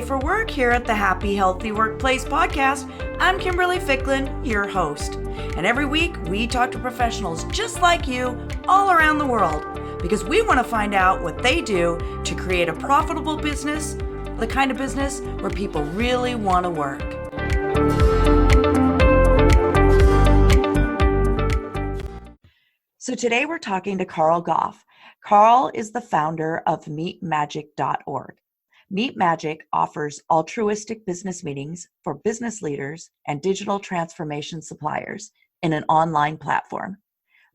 for work here at the Happy Healthy Workplace podcast. I'm Kimberly Ficklin, your host. And every week we talk to professionals just like you all around the world because we want to find out what they do to create a profitable business, the kind of business where people really want to work. So today we're talking to Carl Goff. Carl is the founder of MeetMagic.org. MeetMagic offers altruistic business meetings for business leaders and digital transformation suppliers in an online platform.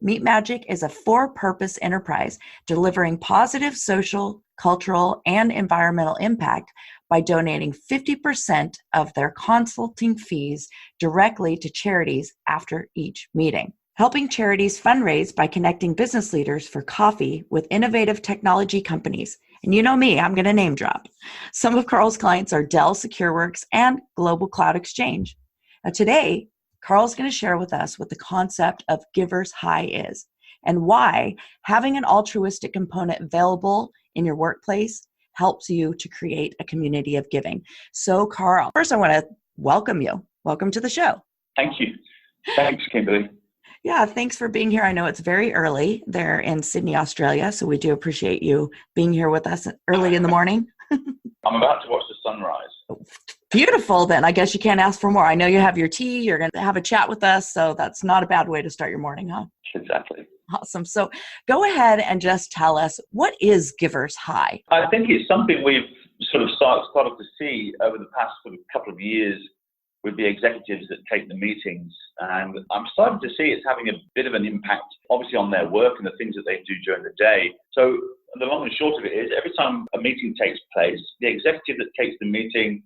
MeetMagic is a for-purpose enterprise delivering positive social, cultural, and environmental impact by donating 50% of their consulting fees directly to charities after each meeting. Helping charities fundraise by connecting business leaders for coffee with innovative technology companies. And you know me, I'm going to name drop. Some of Carl's clients are Dell SecureWorks and Global Cloud Exchange. Now today, Carl's going to share with us what the concept of giver's high is and why having an altruistic component available in your workplace helps you to create a community of giving. So Carl, first I want to welcome you. Welcome to the show. Thank you. Thanks, Kimberly. Yeah, thanks for being here. I know it's very early there in Sydney, Australia, so we do appreciate you being here with us early in the morning. I'm about to watch the sunrise. Beautiful, then. I guess you can't ask for more. I know you have your tea. You're going to have a chat with us, so that's not a bad way to start your morning, huh? Exactly. Awesome. So go ahead and just tell us, what is giver's high? I think it's something we've sort of started to see over the past sort of couple of years with the executives that take the meetings. And I'm starting to see it's having a bit of an impact, obviously, on their work and the things that they do during the day. So the long and short of it is, every time a meeting takes place, the executive that takes the meeting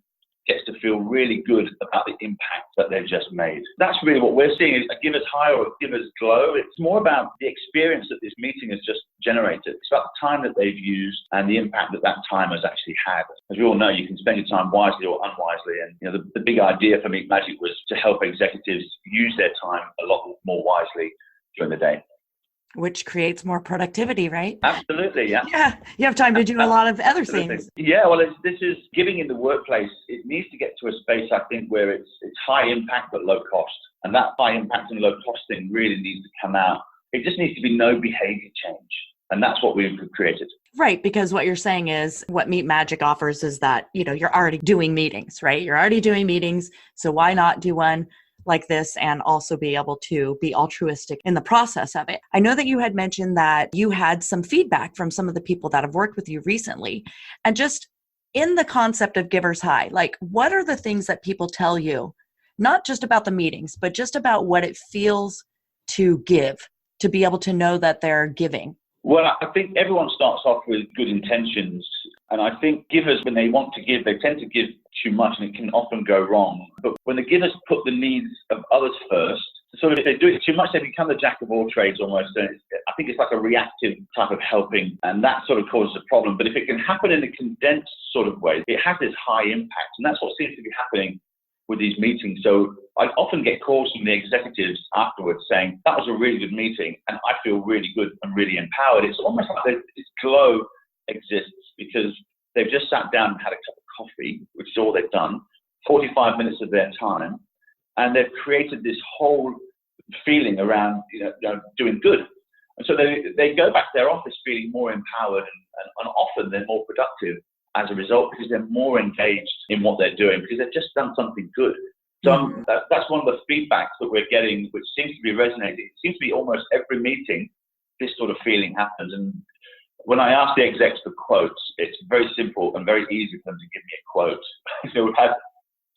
gets to feel really good about the impact that they've just made. That's really what we're seeing, is a giver's high or a giver's glow. It's more about the experience that this meeting has just generated. It's about the time that they've used and the impact that that time has actually had. As we all know, you can spend your time wisely or unwisely. And the big idea for MeetMagic was to help executives use their time a lot more wisely during the day. Which creates more productivity, right? Absolutely, yeah. Yeah, you have time to do a lot of other things. Yeah, well, this is giving in the workplace. It needs to get to a space, I think, where it's high impact but low cost. And that high impact and low cost thing really needs to come out. It just needs to be no behavior change. And that's what we've created. Right, because what you're saying is what MeetMagic offers is that, you're already doing meetings, right? You're already doing meetings. So why not do one like this and also be able to be altruistic in the process of it? I know that you had mentioned that you had some feedback from some of the people that have worked with you recently. And just in the concept of giver's high, like what are the things that people tell you, not just about the meetings, but just about what it feels to give, to be able to know that they're giving? Well, I think everyone starts off with good intentions. And I think givers, when they want to give, they tend to give too much and it can often go wrong. But when the givers put the needs of others first, sort of if they do it too much, they become the jack of all trades almost. And I think it's like a reactive type of helping, and that sort of causes a problem. But if it can happen in a condensed sort of way, it has this high impact. And that's what seems to be happening with these meetings. So I often get calls from the executives afterwards saying, that was a really good meeting and I feel really good and really empowered. It's almost like this glow exists because they've just sat down and had a cup of coffee, which is all they've done, 45 minutes of their time, and they've created this whole feeling around doing good. And so they go back to their office feeling more empowered and often they're more productive as a result because they're more engaged in what they're doing because they've just done something good. So that's one of the feedbacks that we're getting, which seems to be resonating. It seems to be almost every meeting, this sort of feeling happens. And when I ask the execs for quotes, it's very simple and very easy for them to give me a quote. We've had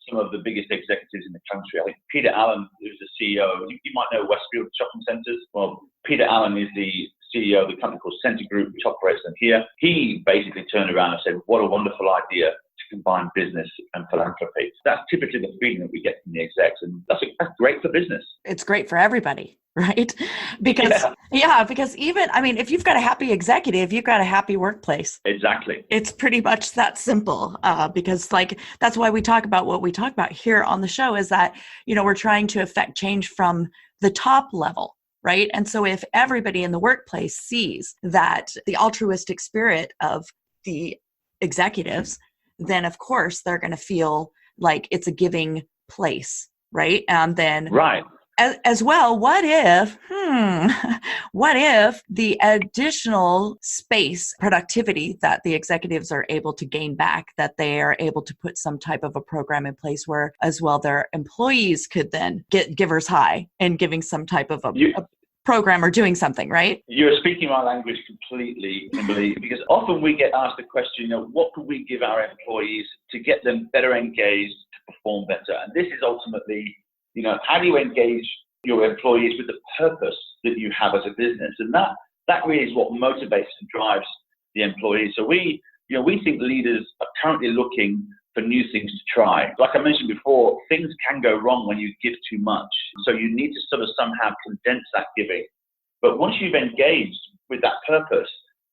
some of the biggest executives in the country. I think Peter Allen, who's the CEO, you might know Westfield Shopping Centres. Well, Peter Allen is the CEO of the company called Centre Group, which operates in here. He basically turned around and said, what a wonderful idea to combine business and philanthropy. That's typically the feeling that we get from the execs, and that's great for business. It's great for everybody, right? Because even, if you've got a happy executive, you've got a happy workplace. Exactly. It's pretty much that simple because that's why we talk about what we talk about here on the show is that, we're trying to affect change from the top level. Right. And so if everybody in the workplace sees that the altruistic spirit of the executives, then of course they're going to feel like it's a giving place, right? And then Right. As well, what if the additional space productivity that the executives are able to gain back, that they are able to put some type of a program in place where as well their employees could then get givers high and giving some type of a program or doing something, right? You're speaking my language completely, Kimberly, because often we get asked the question, what could we give our employees to get them better engaged, to perform better? And this is ultimately, how do you engage your employees with the purpose that you have as a business? And that really is what motivates and drives the employees. So we think leaders are currently looking for new things to try. Like I mentioned before, things can go wrong when you give too much. So you need to sort of somehow condense that giving. But once you've engaged with that purpose,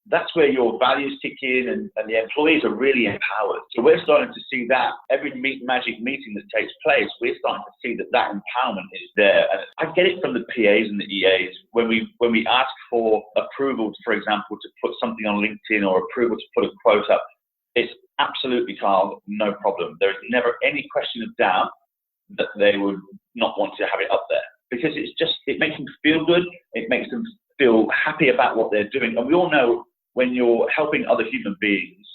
that's where your values kick in and the employees are really empowered. So we're starting to see that every MeetMagic meeting that takes place, we're starting to see that empowerment is there. And I get it from the PAs and the EAs when we ask for approval, for example, to put something on LinkedIn or approval to put a quote up. It's absolutely, Carl, no problem. There is never any question of doubt that they would not want to have it up there because it makes them feel good. It makes them feel happy about what they're doing. And we all know when you're helping other human beings,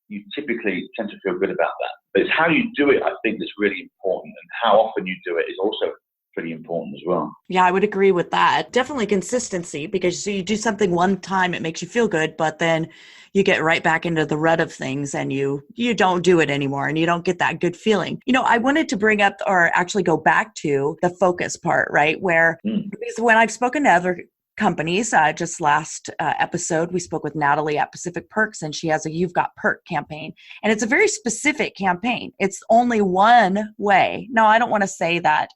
you typically tend to feel good about that. But it's how you do it, I think, that's really important. And how often you do it is also pretty important as well. Yeah, I would agree with that. Definitely consistency, because so you do something one time, it makes you feel good, but then you get right back into the rut of things and you don't do it anymore and you don't get that good feeling. I wanted to bring up or actually go back to the focus part, right? Where because when I've spoken to other companies, just last episode, we spoke with Nathalie at Pacific Perks, and she has a You've Got Perked campaign. And it's a very specific campaign. It's only one way. Now, I don't want to say that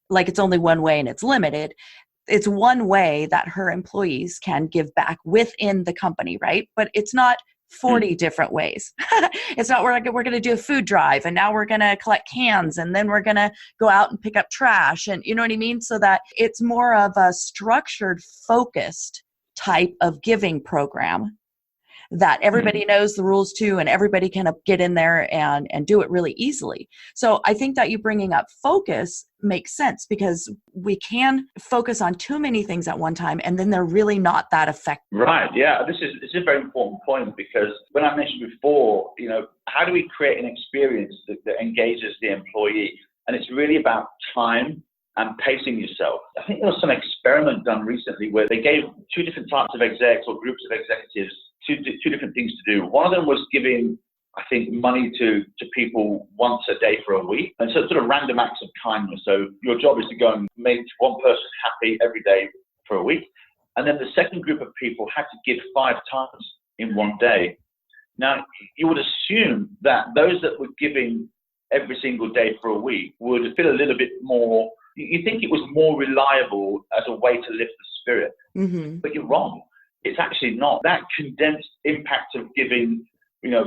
like it's only one way and it's limited. It's one way that her employees can give back within the company, right? But it's not 40 different ways. It's not we're going to do a food drive and now we're going to collect cans and then we're going to go out and pick up trash, and you know what I mean? So that it's more of a structured, focused type of giving program that everybody knows the rules to and everybody can get in there and do it really easily. So I think that you bringing up focus makes sense because we can focus on too many things at one time and then they're really not that effective. Right. Yeah. This is a very important point because when I mentioned before, how do we create an experience that engages the employee? And it's really about time and pacing yourself. I think there was some experiment done recently where they gave two different types of execs or groups of executives two different things to do. One of them was giving, I think, money to people once a day for a week. And so sort of random acts of kindness. So your job is to go and make one person happy every day for a week. And then the second group of people had to give 5 times in one day. Now, you would assume that those that were giving every single day for a week would feel a little bit more, you think it was more reliable as a way to lift the spirit. Mm-hmm. But you're wrong. It's actually not. That condensed impact of giving,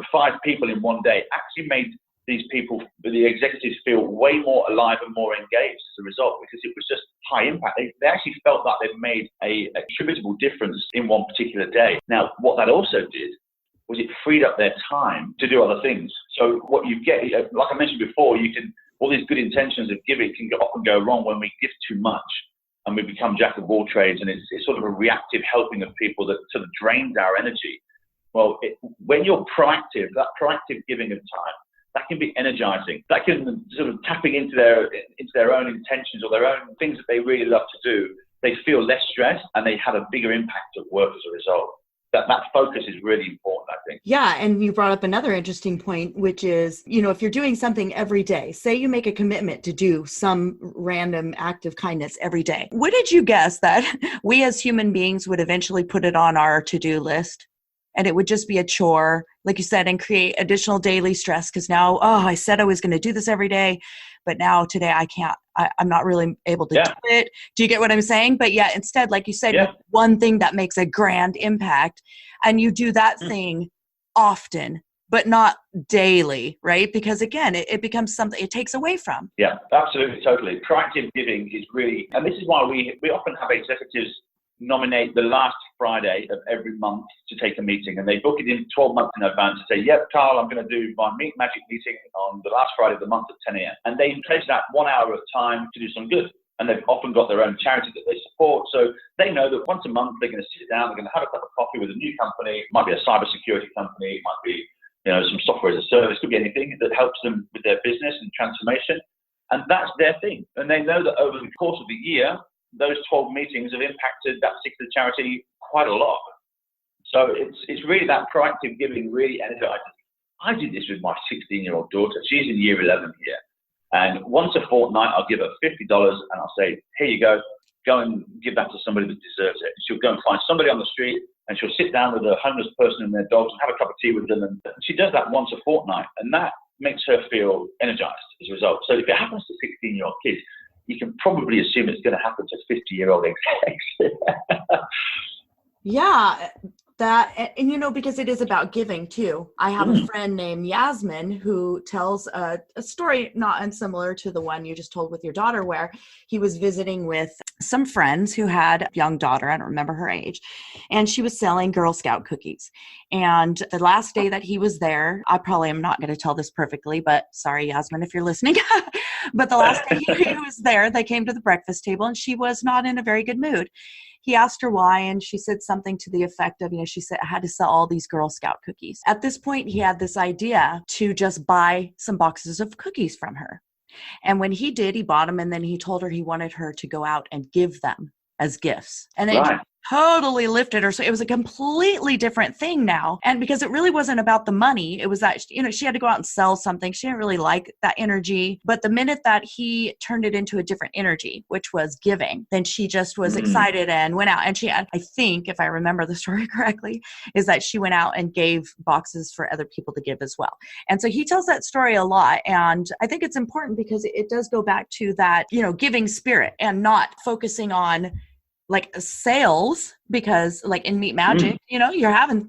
5 people in one day actually made these people, the executives, feel way more alive and more engaged as a result because it was just high impact. They actually felt like they'd made a attributable difference in one particular day. Now, what that also did was it freed up their time to do other things. So what you get, like I mentioned before, all these good intentions of giving can often go wrong when we give too much. And we become jack of all trades, and it's sort of a reactive helping of people that sort of drains our energy. Well, when you're proactive, that proactive giving of time, that can be energizing. That can sort of tapping into their own intentions or their own things that they really love to do. They feel less stressed and they have a bigger impact at work as a result. That focus is really important, I think. Yeah. And you brought up another interesting point, which is, if you're doing something every day, say you make a commitment to do some random act of kindness every day. What did you guess that we as human beings would eventually put it on our to-do list? And it would just be a chore, like you said, and create additional daily stress because now, I said I was going to do this every day, but now today I can't. I'm not really able to do it. Do you get what I'm saying? But yeah, instead, like you said, one thing that makes a grand impact and you do that thing often, but not daily, right? Because again, it becomes something it takes away from. Yeah, absolutely, totally. Proactive giving is really, and this is why we often have executives nominate the last Friday of every month to take a meeting, and they book it in 12 months in advance to say, yep, Carl, I'm going to do my MeetMagic meeting on the last Friday of the month at 10 a.m. And they pledge that 1 hour of time to do some good. And they've often got their own charity that they support. So they know that once a month, they're going to sit down, they're going to have a cup of coffee with a new company. It might be a cybersecurity company. It might be, some software as a service. It could be anything that helps them with their business and transformation. And that's their thing. And they know that over the course of the year, those 12 meetings have impacted that particular charity quite a lot. So it's really that proactive giving really energizes. I did this with my 16-year-old daughter. She's in year 11 here. And once a fortnight, I'll give her $50 and I'll say, here you go and give that to somebody that deserves it. She'll go and find somebody on the street and she'll sit down with a homeless person and their dogs and have a cup of tea with them. And she does that once a fortnight, and that makes her feel energized as a result. So if it happens to 16-year-old kids, you can probably assume it's going to happen to 50-year-old execs. Yeah, and because it is about giving too. I have a friend named Yasmin who tells a story not unsimilar to the one you just told with your daughter, where he was visiting with some friends who had a young daughter. I don't remember her age. And she was selling Girl Scout cookies. And the last day that he was there, I probably am not going to tell this perfectly, but sorry, Yasmin, if you're listening. But the last day he was there, they came to the breakfast table and she was not in a very good mood. He asked her why, and she said something to the effect of, she said, I had to sell all these Girl Scout cookies. At this point, he had this idea to just buy some boxes of cookies from her. And when he did, he bought them, and then he told her he wanted her to go out and give them as gifts. And then totally lifted her. So it was a completely different thing now. And because it really wasn't about the money, it was that, she had to go out and sell something. She didn't really like that energy. But the minute that he turned it into a different energy, which was giving, then she just was excited and went out. And she had, I think, if I remember the story correctly, is that she went out and gave boxes for other people to give as well. And so he tells that story a lot. And I think it's important because it does go back to that, giving spirit and not focusing on like sales, because like in MeetMagic,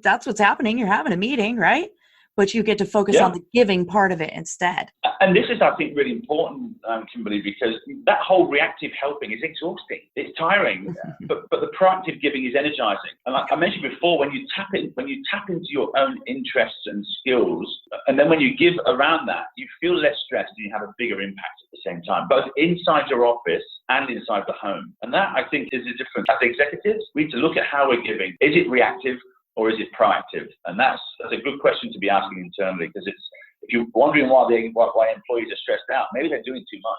that's what's happening. You're having a meeting, right? But you get to focus on the giving part of it instead. And this is, I think, really important, Kimberly, because that whole reactive helping is exhausting. It's tiring, but the proactive giving is energizing. And like I mentioned before, when you tap into your own interests and skills, and then when you give around that, you feel less stressed and you have a bigger impact at the same time, both inside your office and inside the home. And that, I think, is the difference. As executives, we need to look at how we're giving. Is it reactive or is it proactive? And that's a good question to be asking internally, because if you're wondering why employees are stressed out, maybe they're doing too much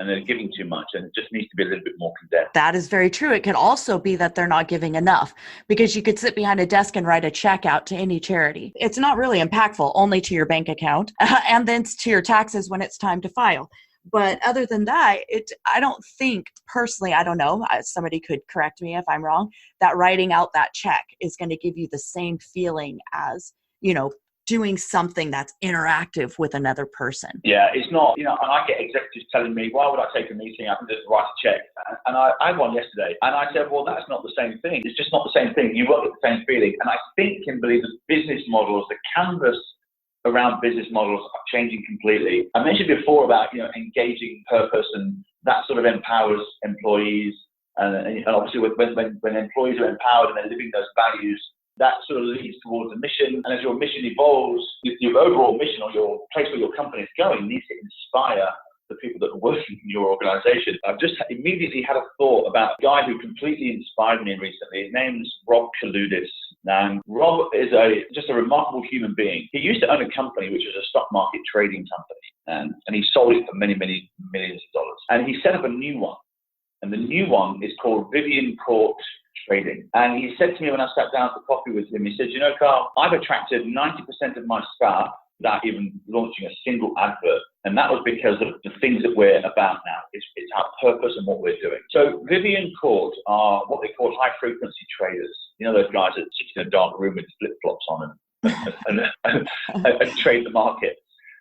and they're giving too much, and it just needs to be a little bit more condensed. That is very true. It could also be that they're not giving enough, because you could sit behind a desk and write a check out to any charity. It's not really impactful, only to your bank account and then to your taxes when it's time to file. But other than that, I don't think personally, I don't know, somebody could correct me if I'm wrong, that writing out that check is going to give you the same feeling as, doing something that's interactive with another person. Yeah, it's not, and I get executives telling me, why would I take a meeting? I can just write a check. And I had one yesterday, and I said, well, that's not the same thing. It's just not the same thing. You won't get the same feeling. And I think, Kimberly, the business models, the canvas around business models are changing completely. I mentioned before about engaging purpose, and that sort of empowers employees. And obviously, when employees are empowered and they're living those values, that sort of leads towards a mission. And as your mission evolves, your overall mission or your place where your company is going needs to inspire the people that are working in your organization. I've just immediately had a thought about a guy who completely inspired me recently. His name's Rob Kaludis. And Rob is just a remarkable human being. He used to own a company which was a stock market trading company, and he sold it for many, many millions of dollars. And he set up a new one. And the new one is called Vivian Court Trading. And he said to me when I sat down for coffee with him, he said, Carl, I've attracted 90% of my staff without even launching a single advert. And that was because of the things that we're about now. It's our purpose and what we're doing. So Vivian Court are what they call high frequency traders. Those guys that sit in a dark room with flip-flops on and trade the market.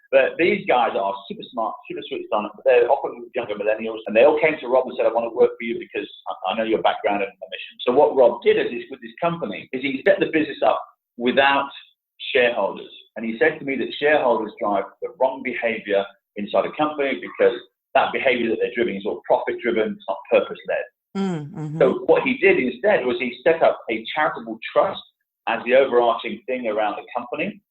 But these guys are super smart, super switched on, but they're often younger millennials, and they all came to Rob and said, I want to work for you because I know your background and mission. So what Rob did with this company is he set the business up without shareholders. And he said to me that shareholders drive the wrong behavior inside a company, because that behavior that they're driven is all profit-driven, it's not purpose-led. Mm-hmm. So what he did instead was he set up a charitable trust as the overarching thing around the company,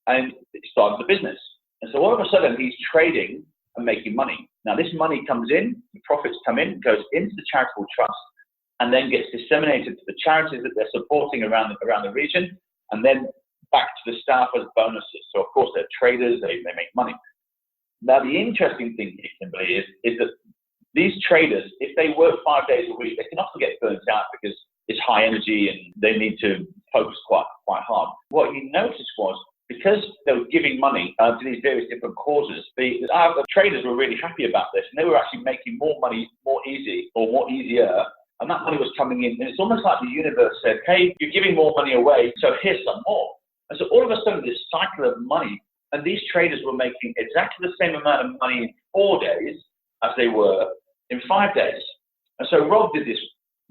and started the business. And so all of a sudden he's trading and making money. Now this money comes in, the profits come in, goes into the charitable trust, and then gets disseminated to the charities that they're supporting around the region, and then back to the staff as bonuses. So of course they're traders, they make money. Now the interesting thing here, Kimberly, is that these traders, if they work 5 days a week, they can often get burnt out because it's high energy and they need to focus quite hard. What he noticed was, because they were giving money to these various different causes, the traders were really happy about this, and they were actually making more money more easier, and that money was coming in. And it's almost like the universe said, hey, you're giving more money away, so here's some more. And so all of a sudden, this cycle of money, and these traders were making exactly the same amount of money in 4 days as they were in 5 days. And so Rob did this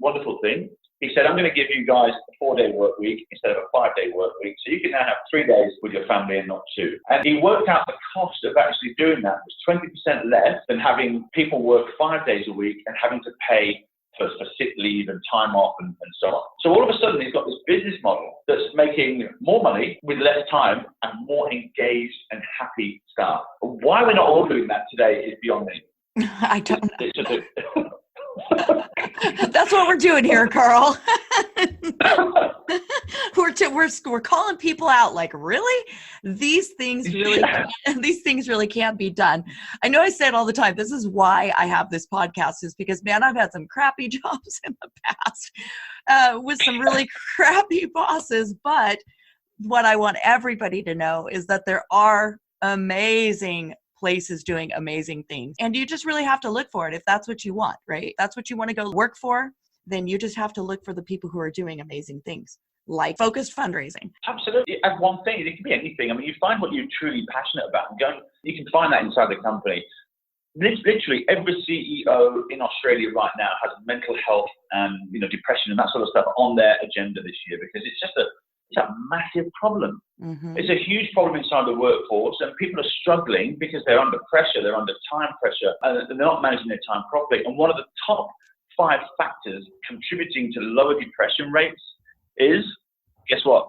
wonderful thing. He said, I'm going to give you guys a 4-day work week instead of a 5-day work week. So you can now have 3 days with your family and not 2. And he worked out the cost of actually doing that was 20% less than having people work 5 days a week and having to pay for sick leave and time off and so on. So all of a sudden, he's got this business model that's making more money with less time and more engaged and happy staff. Why we're not all doing that today is beyond me. I don't know. That's what we're doing here, Carl. We're calling people out like, really? These things really can't be done. I know I say it all the time. This is why I have this podcast, is because, man, I've had some crappy jobs in the past with some really crappy bosses. But what I want everybody to know is that there are amazing places doing amazing things. And you just really have to look for it if that's what you want, right? If that's what you want to go work for, then you just have to look for the people who are doing amazing things, like focused fundraising. Absolutely. As one thing, it can be anything. I mean, you find what you're truly passionate about and you can find that inside the company. Literally every CEO in Australia right now has mental health and depression and that sort of stuff on their agenda this year, because it's a massive problem. Mm-hmm. It's a huge problem inside the workforce, and people are struggling because they're under pressure, they're under time pressure, and they're not managing their time properly. And one of the top 5 factors contributing to lower depression rates is, guess what?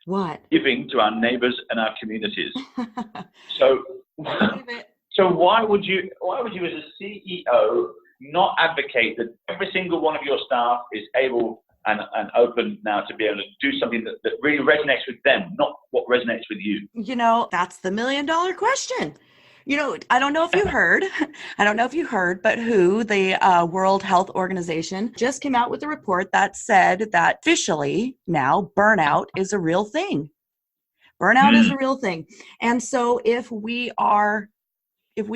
What? Giving to our neighbors and our communities. So why would you as a CEO not advocate that every single one of your staff is able and open now to be able to do something that really resonates with them, not what resonates with you? That's the $1 million question. I don't know if you heard, but the World Health Organization just came out with a report that said that officially now burnout is a real thing. Burnout is a real thing. And so if we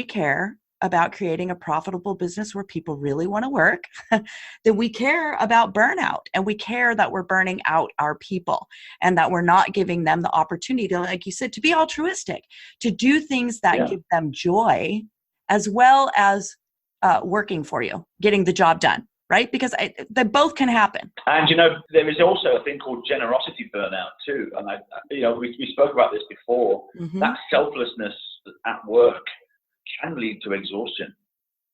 care about creating a profitable business where people really want to work, then we care about burnout, and we care that we're burning out our people and that we're not giving them the opportunity to, like you said, to be altruistic, to do things that give them joy, as well as working for you, getting the job done, right? Because they both can happen. And there is also a thing called generosity burnout too. And we spoke about this before. Mm-hmm. That selflessness at work can lead to exhaustion.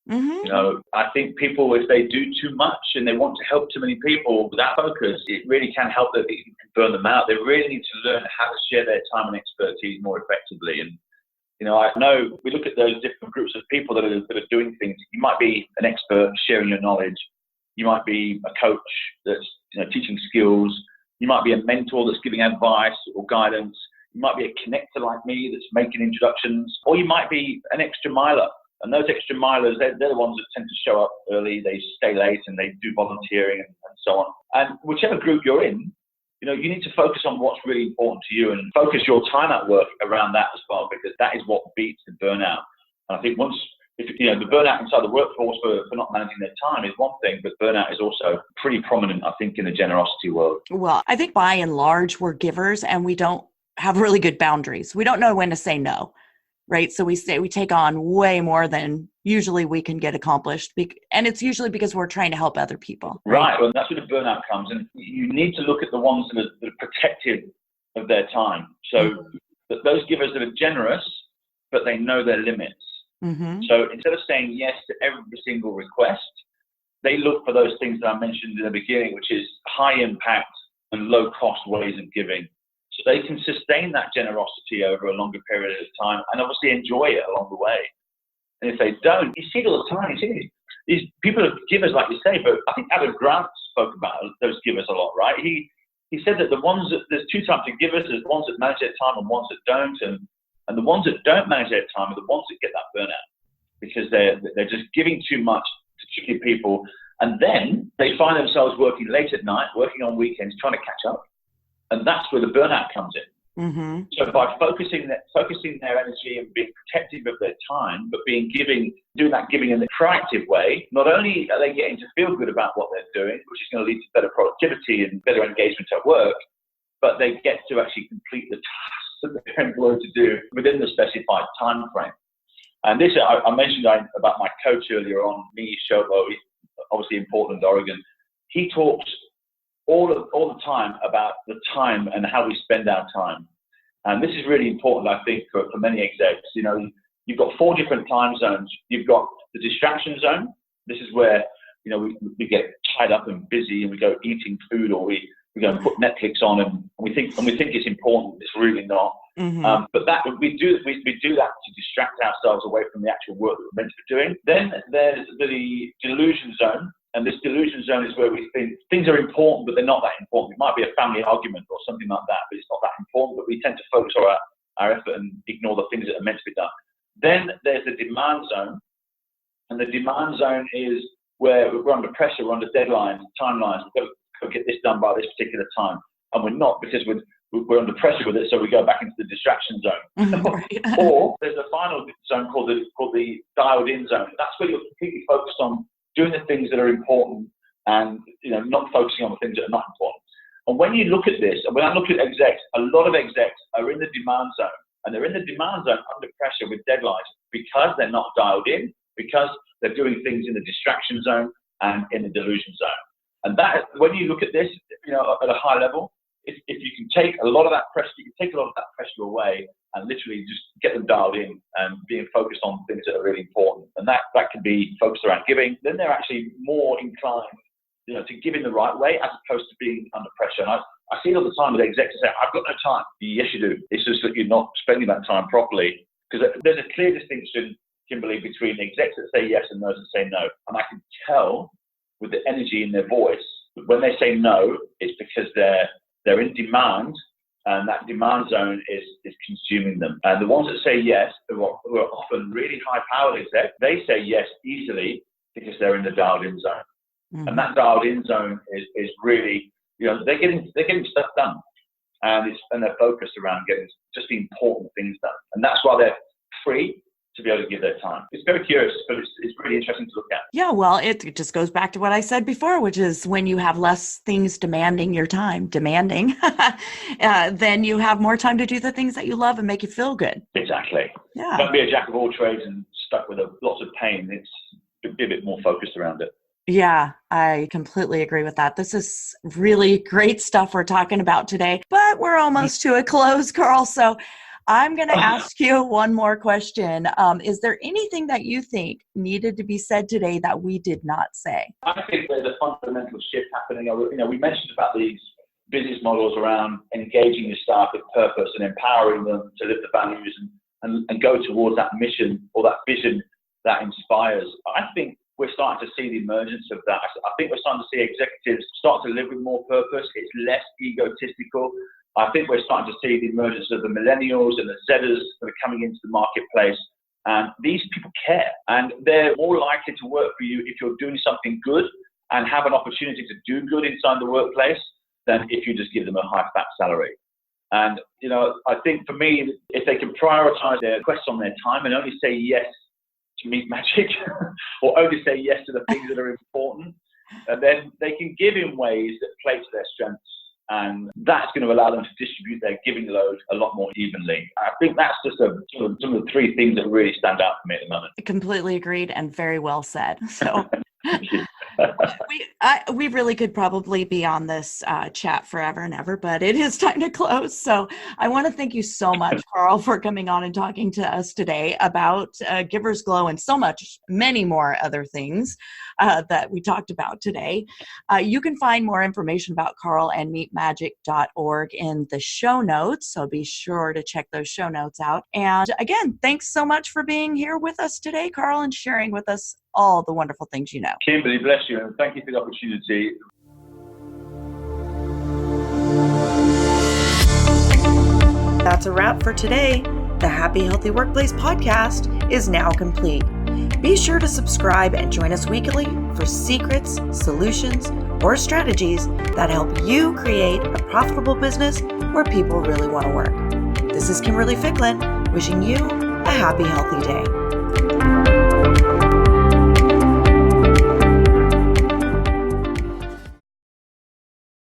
Mm-hmm. I think people, if they do too much and they want to help too many people without focus, it really can help that it can burn them out. They really need to learn how to share their time and expertise more effectively. And I know we look at those different groups of people that are doing things. You might be an expert sharing your knowledge. You might be a coach that's teaching skills. You might be a mentor that's giving advice or guidance. You might be a connector like me that's making introductions, or you might be an extra miler. And those extra milers, they're the ones that tend to show up early, they stay late, and they do volunteering and so on. And whichever group you're in, you need to focus on what's really important to you and focus your time at work around that as well, because that is what beats the burnout. And I think the burnout inside the workforce for not managing their time is one thing, but burnout is also pretty prominent, I think, in the generosity world. Well, I think by and large, we're givers, and we don't have really good boundaries. We don't know when to say no, right? So we take on way more than usually we can get accomplished. And it's usually because we're trying to help other people. Right. Well, that's where the burnout comes. And you need to look at the ones that are protective of their time. So those givers that are generous, but they know their limits. Mm-hmm. So instead of saying yes to every single request, they look for those things that I mentioned in the beginning, which is high impact and low cost ways of giving. So they can sustain that generosity over a longer period of time and obviously enjoy it along the way. And if they don't, you see it all the time. You see these people are givers, like you say, but I think Adam Grant spoke about those givers a lot, right? He said that there's two types of givers. There's ones that manage their time and ones that don't. And the ones that don't manage their time are the ones that get that burnout because they're just giving too much to too many people. And then they find themselves working late at night, working on weekends, trying to catch up. And that's where the burnout comes in. Mm-hmm. So by focusing their energy and being protective of their time, but doing that giving in a proactive way, not only are they getting to feel good about what they're doing, which is going to lead to better productivity and better engagement at work, but they get to actually complete the tasks that they're employed to do within the specified time frame. And this, I mentioned about my coach earlier on, me, Shobo, obviously in Portland, Oregon. He talks all the time about the time and how we spend our time. And this is really important, I think, for many execs. You know, you've got 4 different time zones. You've got the distraction zone. This is where, you know, we get tied up and busy and we go eating food, or we go and put Netflix on and we think it's important. It's really not. Mm-hmm. But that we do that to distract ourselves away from the actual work that we're meant to be doing. Then there's the delusion zone. And this delusion zone is where we think things are important, but they're not that important. It might be a family argument or something like that, but it's not that important. But we tend to focus our effort and ignore the things that are meant to be done. Then there's the demand zone. And the demand zone is where we're under pressure, we're under deadlines, timelines. We've got to get this done by this particular time. And we're not, because we're under pressure with it, so we go back into the distraction zone. Or there's a final zone called the dialed in zone. That's where you're completely focused on doing the things that are important and, you know, not focusing on the things that are not important. And when you look at this, and when I look at execs, a lot of execs are in the demand zone, and they're in the demand zone under pressure with deadlines because they're not dialed in, because they're doing things in the distraction zone and in the delusion zone. And that, when you look at this, you know, at a high level, if you can take a lot of that pressure away and literally just get them dialed in and being focused on things that are really important. And that can be focused around giving. Then they're actually more inclined, you know, to give in the right way as opposed to being under pressure. And I see it all the time with execs say, I've got no time. Yes, you do. It's just that you're not spending that time properly. Because there's a clear distinction, Kimberly, between execs that say yes and those that say no. And I can tell with the energy in their voice, when they say no, it's because they're in demand, and that demand zone is consuming them. And the ones that say yes, who are often really high-powered execs, they say yes easily because they're in the dialed-in zone. Mm-hmm. And that dialed-in zone is really, you know, they're getting stuff done, and they're focused around getting just the important things done. And that's why they're free to be able to give their time. It's very curious, but it's really interesting to look at. Yeah, well, it just goes back to what I said before, which is when you have less things demanding your time, then you have more time to do the things that you love and make you feel good. Exactly. Yeah. Don't be a jack of all trades and stuck with lots of pain. It's be a bit more focused around it. Yeah, I completely agree with that. This is really great stuff we're talking about today, but we're almost to a close, Carl. So I'm going to ask you one more question. Is there anything that you think needed to be said today that we did not say? I think there's a fundamental shift happening. You know, we mentioned about these business models around engaging your staff with purpose and empowering them to live the values and go towards that mission or that vision that inspires. I think we're starting to see the emergence of that. I think we're starting to see executives start to live with more purpose. It's less egotistical. I think we're starting to see the emergence of the Millennials and the Zers that are coming into the marketplace. And these people care. And they're more likely to work for you if you're doing something good and have an opportunity to do good inside the workplace than if you just give them a high-fat salary. And, you know, I think for me, if they can prioritize their requests on their time and only say yes to MeetMagic or only say yes to the things that are important, and then they can give in ways that play to their strengths. And that's going to allow them to distribute their giving load a lot more evenly. I think that's just some of the 3 things that really stand out for me at the moment. Completely agreed and very well said. So We really could probably be on this chat forever and ever, but it is time to close. So I want to thank you so much, Carl, for coming on and talking to us today about Giver's Glow and many more other things that we talked about today. You can find more information about Carl and MeetMagic.org in the show notes, so be sure to check those show notes out. And again, thanks so much for being here with us today, Carl, and sharing with us all the wonderful things you know. Kimberly, bless you, and thank you for the opportunity. That's a wrap for today. The Happy Healthy Workplace podcast is now complete. Be sure to subscribe and join us weekly for secrets, solutions, or strategies that help you create a profitable business where people really want to work. This is Kimberly Ficklin, wishing you a happy, healthy day.